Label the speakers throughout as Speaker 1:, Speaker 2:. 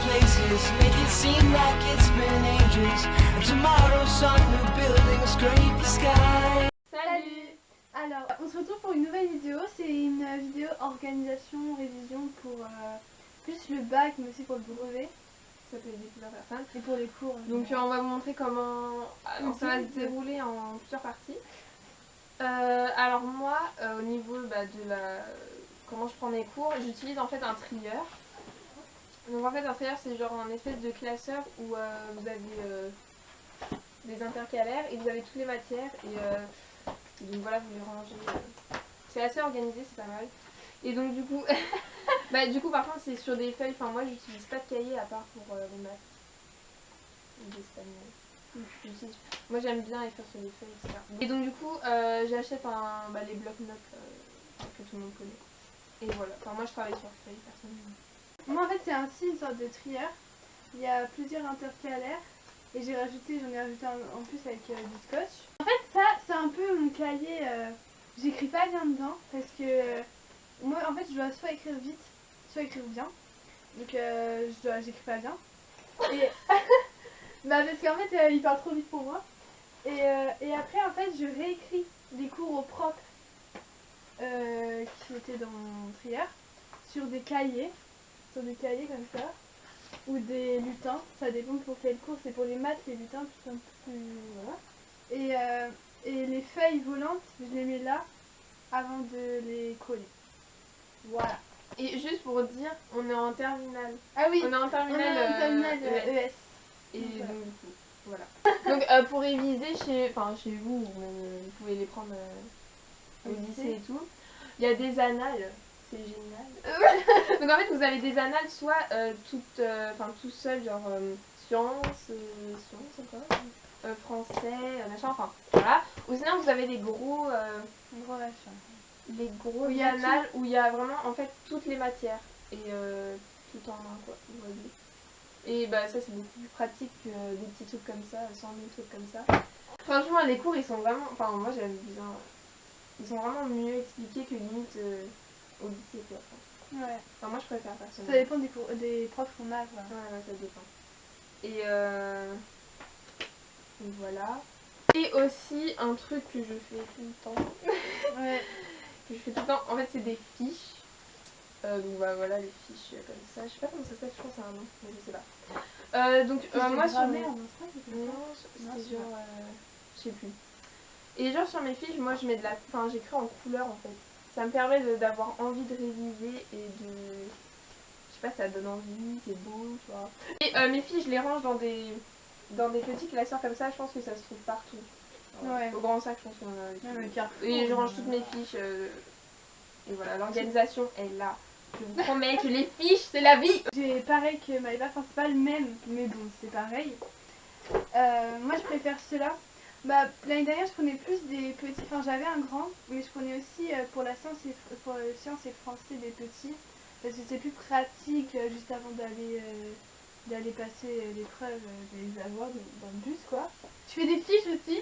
Speaker 1: places, make it seem like it's been ages. And tomorrow some new building will scrape the sky.
Speaker 2: Salut! Alors, on se retrouve pour une nouvelle vidéo. C'est une vidéo organisation, révision pour plus le bac, mais aussi pour le brevet. Ça peut aider plusieurs personnes. Et pour les cours.
Speaker 3: Donc on va vous montrer comment ça va se dérouler en plusieurs parties. Alors moi, au niveau de comment je prends mes cours, j'utilise en fait un trieur. Donc en fait un trieur c'est genre un espèce de classeur où vous avez des intercalaires et vous avez toutes les matières et donc voilà, vous les rangez. C'est assez organisé, c'est pas mal. Et donc du coup, du coup par contre c'est sur des feuilles, enfin moi j'utilise pas de cahier à part pour les maths ou l'espagnol. Moi j'aime bien écrire sur des feuilles, etc. Et donc du coup j'achète les blocs-notes que tout le monde connaît. Et voilà, enfin moi je travaille sur feuilles personnellement.
Speaker 2: Moi en fait c'est ainsi une sorte de trieur. Il y a plusieurs intercalaires et j'en ai rajouté en plus avec du scotch. En fait ça c'est un peu mon cahier, j'écris pas bien dedans parce que moi en fait je dois soit écrire vite, soit écrire bien. Donc j'écris pas bien. Et parce qu'en fait il parle trop vite pour moi. Et après en fait je réécris les cours au propre qui étaient dans mon trieur sur des cahiers comme ça, ou des lutins, ça dépend pour quel cours. C'est pour les maths, les lutins tout un peu plus, voilà. Et les feuilles volantes, je les mets là avant de les coller. Voilà.
Speaker 3: Et juste pour dire, on est en terminale.
Speaker 2: Ah oui,
Speaker 3: on est en terminale,
Speaker 2: ES.
Speaker 3: Et donc du coup, voilà. Donc pour réviser chez vous, vous pouvez les prendre au lycée et tout. Il y a des annales, c'est génial. Donc en fait vous avez des annales soit tout seul, genre sciences, français, machin, enfin voilà. Ou sinon vous avez les gros annales où il y a vraiment en fait toutes les matières et tout en un quoi, vous voyez. Et ça c'est beaucoup plus pratique que des petits trucs comme ça, 100 000 trucs comme ça. Franchement les cours ils sont vraiment, enfin moi j'aime bien, ils sont vraiment mieux expliqués que limite au lycée quoi.
Speaker 2: Ouais.
Speaker 3: Enfin moi je préfère personnellement.
Speaker 2: Ça dépend des profs qu'on a quoi.
Speaker 3: Ouais, ça dépend. Et donc voilà. Et aussi un truc que je fais tout le temps.
Speaker 2: Ouais.
Speaker 3: Que je fais tout le temps, en fait c'est des fiches. Donc voilà les fiches comme ça. Je sais pas comment ça s'appelle, je pense que c'est un nom, mais je sais pas. Donc moi sur mes... Non, c'était genre... je sais plus. Et genre sur mes fiches, moi je mets j'écris en couleur en fait. Ça me permet d'avoir envie de réviser et de... Je sais pas, ça donne envie, c'est beau, tu vois. Et mes fiches, je les range dans des petits classeurs comme ça, je pense que ça se trouve partout.
Speaker 2: Ouais.
Speaker 3: Au grand sac, je pense qu'on a...
Speaker 2: Carrefour,
Speaker 3: et je range toutes mes fiches. Et voilà, l'organisation est là. Je vous promets que les fiches, c'est la vie.
Speaker 2: J'ai pareil que Maëva, enfin c'est pas le même, mais bon c'est pareil. Moi je préfère ceux-là. L'année dernière je prenais plus des petits, enfin j'avais un grand, mais je prenais aussi pour la science et le français des petits, parce que c'est plus pratique juste avant d'aller passer l'épreuve, de les avoir dans le bus quoi. Je fais des fiches aussi,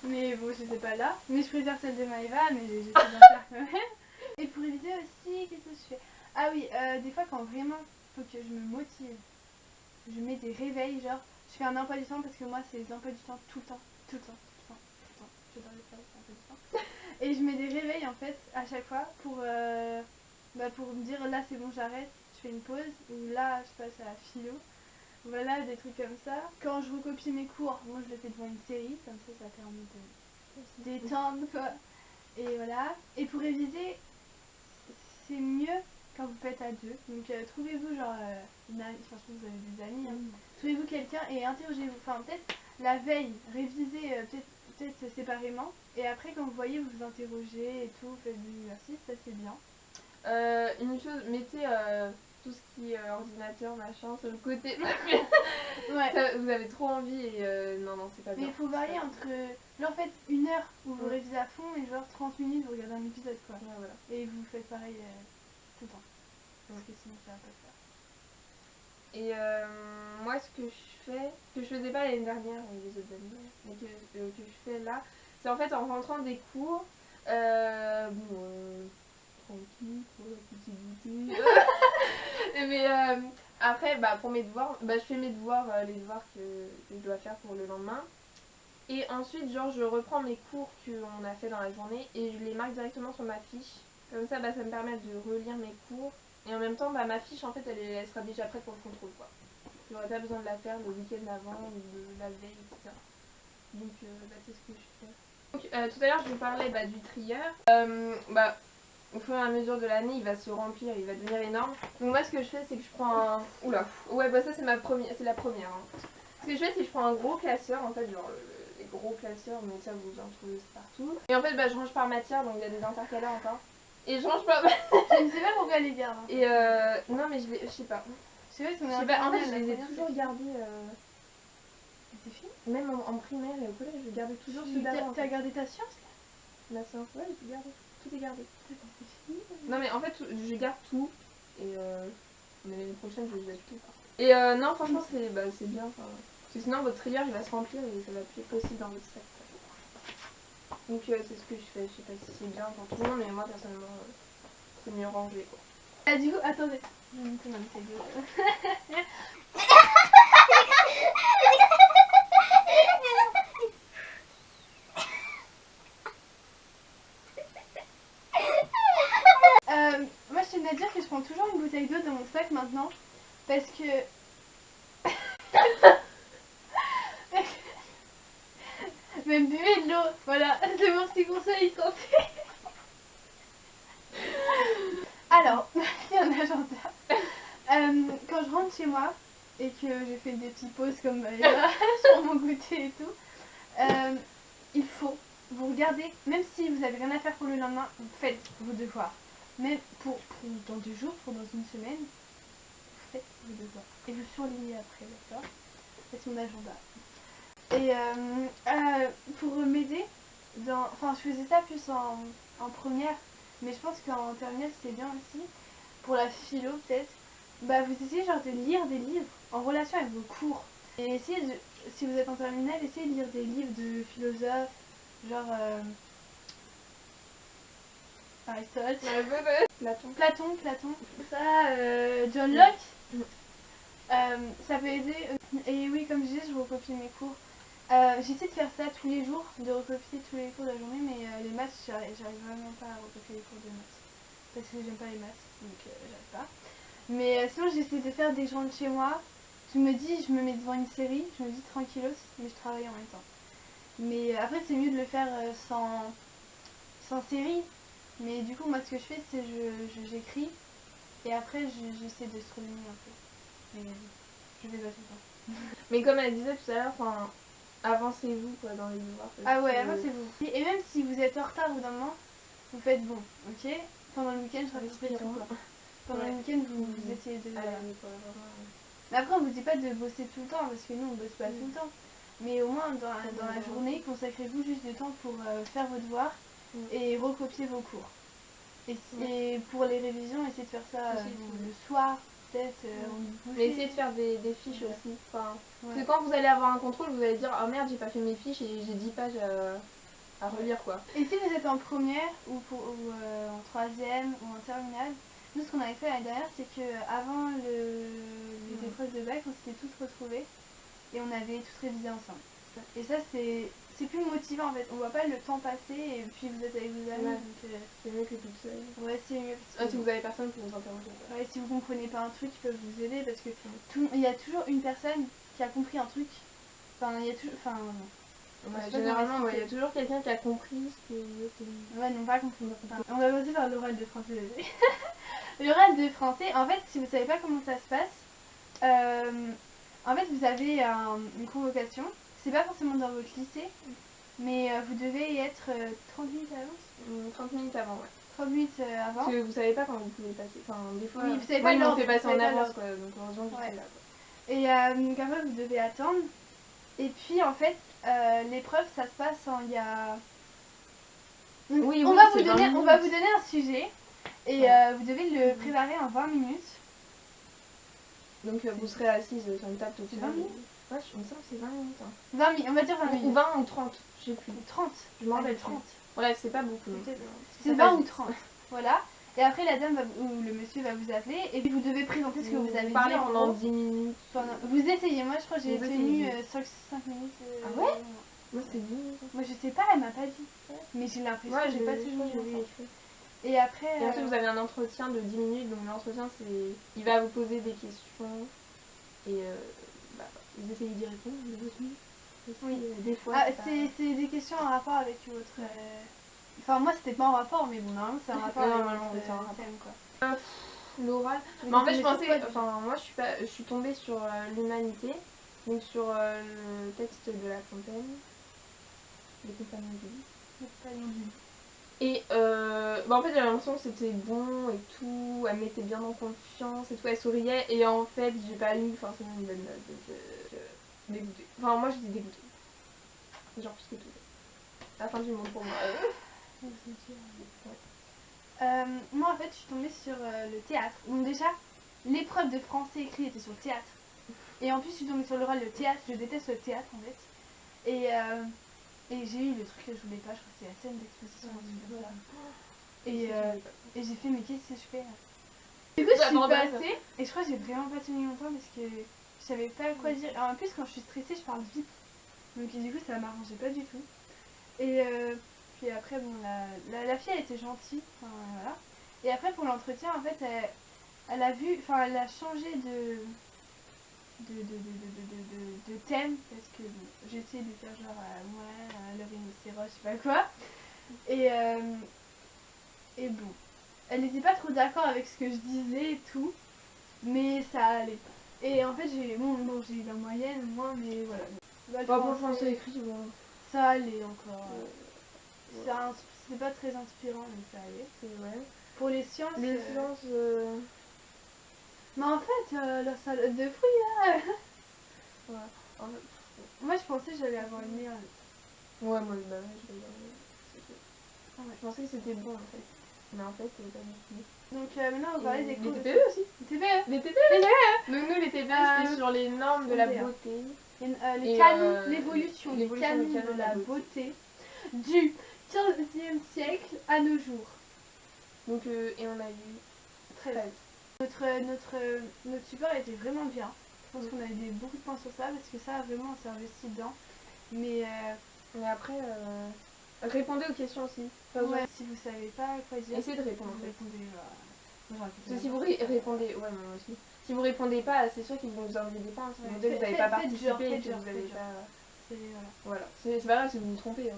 Speaker 2: mais bon je sais pas là, mais je préfère celle de Maëva, mais j'essaie d'en faire quand même. Et pour éviter aussi, qu'est-ce que je fais? Ah oui, des fois quand vraiment faut que je me motive, je mets des réveils, genre je fais un emploi du temps parce que moi c'est les emplois du temps tout le temps. J'adore les emplois du temps. Et je mets des réveils en fait à chaque fois pour me dire là c'est bon j'arrête, je fais une pause, ou là je passe à la philo. Voilà, des trucs comme ça. Quand je recopie mes cours, moi je le fais devant une série, comme ça permet de se détendre quoi. Et voilà. Et pour réviser, c'est mieux quand vous faites à deux. Donc trouvez-vous genre une amie, enfin je pense que vous avez des amis, hein. Trouvez-vous quelqu'un et interrogez-vous. Enfin peut-être la veille, révisez peut-être séparément. Et après quand vous voyez, vous vous interrogez et tout, vous faites des exercices, ça c'est bien.
Speaker 3: Une chose, mettez tout ce qui est ordinateur, machin, sur le côté.
Speaker 2: Ouais.
Speaker 3: Ça, vous avez trop envie et non, c'est pas bien.
Speaker 2: Mais il faut varier entre, là en fait, 1 heure où vous révisez à fond et genre 30 minutes vous regardez un épisode quoi.
Speaker 3: Ouais, voilà.
Speaker 2: Et vous faites pareil tout le temps. Parce que sinon ça va pas le faire.
Speaker 3: Et moi ce que je fais, que je faisais pas l'année dernière avec les autres années, mais que je fais là, c'est en fait en rentrant des cours, tranquille, pour la petite goûter. Mais après, pour mes devoirs, je fais mes devoirs, les devoirs que je dois faire pour le lendemain. Et ensuite, genre, je reprends mes cours qu'on a fait dans la journée et je les marque directement sur ma fiche. Comme ça, ça me permet de relire mes cours. Et en même temps, ma fiche, en fait, elle sera déjà prête pour le contrôle, quoi. J'aurais pas besoin de la faire le week-end avant ou la veille, etc. Donc, c'est ce que je fais. Donc, tout à l'heure, je vous parlais du trieur. Au fur et à mesure de l'année, il va se remplir, il va devenir énorme. Donc moi, ce que je fais, c'est que je prends un... Oula. Ouais, ça, c'est la première. Hein. Ce que je fais, c'est que je prends un gros classeur, en fait, genre les gros classeurs, mais ça, vous en trouvez partout. Et en fait, je range par matière, donc il y a des intercalaires encore. Et je range par...
Speaker 2: Je ne sais pas pourquoi les garde.
Speaker 3: Et non, mais je sais pas.
Speaker 2: Je sais pas,
Speaker 3: en fait, je les ai toujours gardés.
Speaker 2: C'est fini.
Speaker 3: Même en primaire et au collège, je gardais toujours ceux d'avant.
Speaker 2: T'as gardé ta science là?
Speaker 3: La science, ouais, j'ai gardé. Tout est gardé.
Speaker 2: C'est fini.
Speaker 3: Non, mais en fait, je garde tout. Et mais l'année prochaine, je les jette tout. Et non, franchement, c'est bien. Parce que sinon, votre trieur, il va se remplir et ça va plus être possible dans votre sac. Donc, c'est ce que je fais. Je sais pas si c'est bien pour tout le monde, mais moi, personnellement, c'est mieux rangé, quoi.
Speaker 2: Ah, du coup, attendez. Je vais monter ma bouteille d'eau. Moi, je tiens à dire que je prends toujours une bouteille d'eau dans mon sac maintenant. Parce que... Même buvez de l'eau. Voilà, c'est mon petit conseil santé. Alors, il y a un agenda. Quand je rentre chez moi et que je fais des petites pauses comme sur mon goûter et tout, il faut vous regarder, même si vous n'avez rien à faire pour le lendemain, vous faites vos devoirs. Même pour dans 2 jours, pour dans une semaine, vous faites vos devoirs. Et vous surlignez après, d'accord? C'est mon agenda. Et pour m'aider, enfin je faisais ça plus en première, mais je pense qu'en terminale c'est bien aussi. Pour la philo peut-être, vous essayez genre de lire des livres en relation avec vos cours. Et essayez de, si vous êtes en terminale, essayez de lire des livres de philosophes, genre Aristote, Platon, ça, John Locke. Ça peut aider. Et oui, comme je disais, je recopie mes cours. J'essaie de faire ça tous les jours, de recopier tous les cours de la journée, mais les maths, j'arrive vraiment pas à recopier les cours de maths. Parce que j'aime pas les maths, donc j'arrive pas. Mais sinon, j'essaie de faire dès que je rentre chez moi. Je me mets devant une série, je me dis tranquillos, mais je travaille en même temps. Mais après, c'est mieux de le faire sans série. Mais du coup, moi, ce que je fais, c'est j'écris. Et après, j'essaie de surligner un peu. Mais je fais pas tout le temps.
Speaker 3: Mais comme elle disait tout à l'heure, avancez-vous quoi dans les devoirs.
Speaker 2: Ah ouais, avancez-vous. Et même si vous êtes en retard ou d'un moment, vous faites bon, ok? Pendant le week-end, je rattrape tout quoi. Pendant le week-end, vous essayez de... Mais après, on vous dit pas de bosser tout le temps, parce que nous, on bosse pas tout le temps. Mais au moins, dans la journée, consacrez-vous juste du temps pour faire vos devoirs et recopier vos cours. Et pour les révisions, essayez de faire ça le soir. Peut-être
Speaker 3: mais essayez de faire des fiches aussi. Parce que quand vous allez avoir un contrôle, vous allez dire oh merde, j'ai pas fait mes fiches et j'ai 10 pages à relire quoi.
Speaker 2: Et si vous êtes en première ou en troisième ou en terminale, nous ce qu'on avait fait l'année dernière, c'est que avant les épreuves de bac, on s'était toutes retrouvées et on avait toutes révisé ensemble. Et ça c'est plus motivant en fait, on voit pas le temps passer et puis vous êtes avec vos amis.
Speaker 3: Ouais.
Speaker 2: Donc
Speaker 3: c'est mieux que toute seule.
Speaker 2: Ouais, c'est mieux.
Speaker 3: Si vous avez personne pour vous interroger.
Speaker 2: Ouais, si vous comprenez pas un truc, ils peuvent vous aider parce que il y a toujours une personne qui a compris un truc. Enfin, il y a toujours...
Speaker 3: généralement, il y a toujours quelqu'un qui a compris ce que vous êtes.
Speaker 2: Ouais, non, pas compris. Enfin, on va passer par l'oral de français. L'oral de français, en fait, si vous savez pas comment ça se passe, en fait, vous avez une convocation. C'est pas forcément dans votre lycée, mais vous devez y être 30 minutes avant.
Speaker 3: 30 minutes avant, ouais.
Speaker 2: 30 minutes avant.
Speaker 3: Parce que vous savez pas quand vous pouvez passer. Enfin, des fois,
Speaker 2: oui, vous savez pas
Speaker 3: on fait passer en avance, quoi. Donc, heureusement que j'étais là, quoi.
Speaker 2: Et donc après, vous devez attendre. Et puis, en fait, l'épreuve, ça se passe en... Il y a... on va vous donner un sujet. Et vous devez le préparer en 20 minutes.
Speaker 3: Donc, vous serez assise sur une table toute seule.
Speaker 2: 20 minutes.
Speaker 3: Ouais, je me semble que c'est 20 minutes. Hein.
Speaker 2: 20 minutes, on va dire 20 minutes.
Speaker 3: Ou 20 ou 30, je sais plus.
Speaker 2: 30.
Speaker 3: Je m'en rappelle 30. Bref, c'est pas beaucoup.
Speaker 2: C'est 20 ou 30. Voilà. Et après, la dame ou le monsieur va vous appeler et puis vous devez présenter ce que vous avez dit.
Speaker 3: Parlez
Speaker 2: en
Speaker 3: pendant
Speaker 2: gros.
Speaker 3: 10 minutes.
Speaker 2: Vous essayez, moi je crois que j'ai
Speaker 3: Vous
Speaker 2: tenu
Speaker 3: essayez.
Speaker 2: 5 minutes.
Speaker 3: Ah ouais? Moi c'était 10 minutes.
Speaker 2: Moi je sais pas, elle m'a pas dit. Mais j'ai l'impression que j'ai pas tenu
Speaker 3: je l'ai
Speaker 2: longtemps.
Speaker 3: écrit.
Speaker 2: Et après.
Speaker 3: Et ensuite vous avez un entretien de 10 minutes, donc l'entretien c'est... Il va vous poser des questions et vous essayez d'y répondre, de votre mieux.
Speaker 2: Oui.
Speaker 3: Des fois
Speaker 2: c'est des questions en rapport avec votre... Enfin moi c'était pas en rapport, mais bon normalement c'est en rapport avec votre thème quoi.
Speaker 3: L'oral. Mais en fait je pensais... Enfin moi je suis tombée sur l'humanité, donc sur le texte de La Fontaine, Les Compagnons du Lit. Et en fait j'avais l'impression que c'était bon et tout, elle m'était bien en confiance et tout, elle souriait et en fait j'ai pas eu forcément une bonne note, donc dégoûtée. Enfin moi j'étais dégoûtée. Genre plus que tout. La fin du monde pour moi.
Speaker 2: Moi en fait je suis tombée sur le théâtre. Donc déjà l'épreuve de français écrit était sur le théâtre. Et en plus je suis tombée sur l'oral le théâtre, je déteste le théâtre en fait. Et j'ai eu le truc que je voulais pas, je crois que c'était la scène d'exposition. Et j'ai fait mais qu'est-ce que je fais là? Du coup je suis passée et je crois que j'ai vraiment pas tenu longtemps parce que je savais pas quoi dire. En plus quand je suis stressée je parle vite. Donc du coup ça m'arrangeait pas du tout. Et puis après bon la fille elle était gentille, enfin voilà. Et après pour l'entretien en fait elle a vu, enfin elle a changé de thème parce que bon, j'ai essayé de faire genre ouais le rhinocéros je sais pas quoi. Et bon elle n'était pas trop d'accord avec ce que je disais et tout, mais ça allait. Et en fait j'ai j'ai eu la moyenne moi, mais voilà.
Speaker 3: Pour le français écrit bon.
Speaker 2: Ça allait encore. C'est pas très inspirant mais ça allait.
Speaker 3: Ouais.
Speaker 2: Pour les sciences.
Speaker 3: Les sciences.
Speaker 2: Mais en fait la salade de fruits là.
Speaker 3: Ouais. En fait,
Speaker 2: moi je pensais que j'allais avoir une meilleure note.
Speaker 3: Ouais moi je l'ai eu. Je pensais que c'était bon en fait. Mais en fait pas du tout.
Speaker 2: Donc maintenant on va parler des cours.
Speaker 3: Les TPE aussi.
Speaker 2: Les TPE.
Speaker 3: Donc nous les TPE c'était sur les normes de la beauté.
Speaker 2: Les canons, l'évolution des canons de la beauté du 15e siècle à nos jours.
Speaker 3: Donc et on a eu 13.
Speaker 2: Notre support était vraiment bien. Je pense qu'on a eu beaucoup de points sur ça parce que ça vraiment on s'est investi dedans. Mais
Speaker 3: après répondez aux questions aussi.
Speaker 2: Ouais, si vous savez pas quoi dire,
Speaker 3: essayez de répondre.
Speaker 2: Répondez.
Speaker 3: Si vous répondez, ouais moi aussi. Si vous répondez pas, c'est sûr qu'ils vont vous enlever des points. Si vous dites que vous n'avez pas participé et que vous n'avez pas. Voilà. C'est pas grave si vous vous trompez.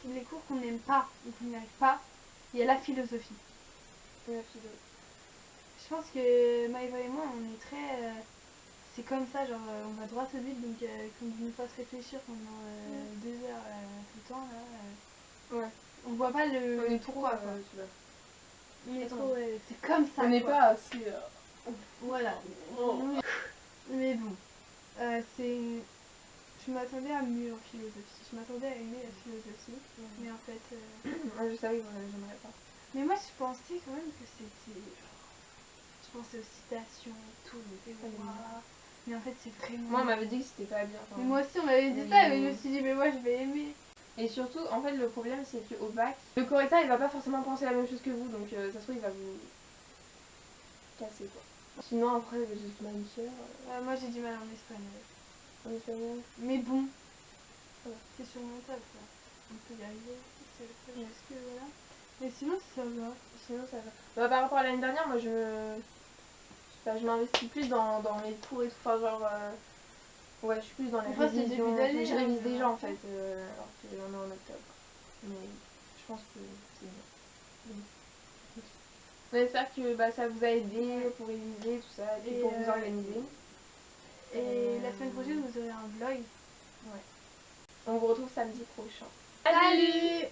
Speaker 2: Les cours qu'on n'aime pas ou qu'on n'y arrive pas, il y a la philosophie. Je pense que Maëva et moi, on est très... c'est comme ça, genre on va droit au but, donc quand on nous fasse réfléchir pendant 2 heures tout le temps, là, on voit pas le pourquoi. On est trop, c'est comme ça.
Speaker 3: On n'est pas assez...
Speaker 2: Voilà. Mais bon, je m'attendais à mieux en philosophie. Je m'attendais à aimer la philosophie, mais en fait...
Speaker 3: je savais que j'aimerais pas.
Speaker 2: Mais moi je pensais quand même que c'était... Je pensais aux citations, tout, mais en fait c'est vraiment...
Speaker 3: Moi on m'avait dit que c'était pas bien.
Speaker 2: Mais moi aussi on m'avait dit ça, mais je me suis dit mais moi je vais aimer.
Speaker 3: Et surtout, en fait le problème c'est qu'au bac, le correcteur il va pas forcément penser la même chose que vous, donc ça se trouve il va vous casser quoi. Sinon après j'ai juste mal cher.
Speaker 2: Moi j'ai du mal en espagnol.
Speaker 3: En espagnol.
Speaker 2: Mais bon, c'est surmontable ça. On peut y arriver, c'est juste que voilà. Mais sinon ça va.
Speaker 3: Bah, par rapport à l'année dernière, moi je m'investis plus dans mes cours et tout, enfin genre ouais je suis plus dans les révisions, je révise déjà en fait alors qu'on est en octobre, mais je pense que c'est bien. On espère que ça vous a aidé pour réviser tout ça et pour vous organiser.
Speaker 2: Et la semaine prochaine vous aurez un vlog.
Speaker 3: On vous retrouve samedi prochain.
Speaker 2: Salut.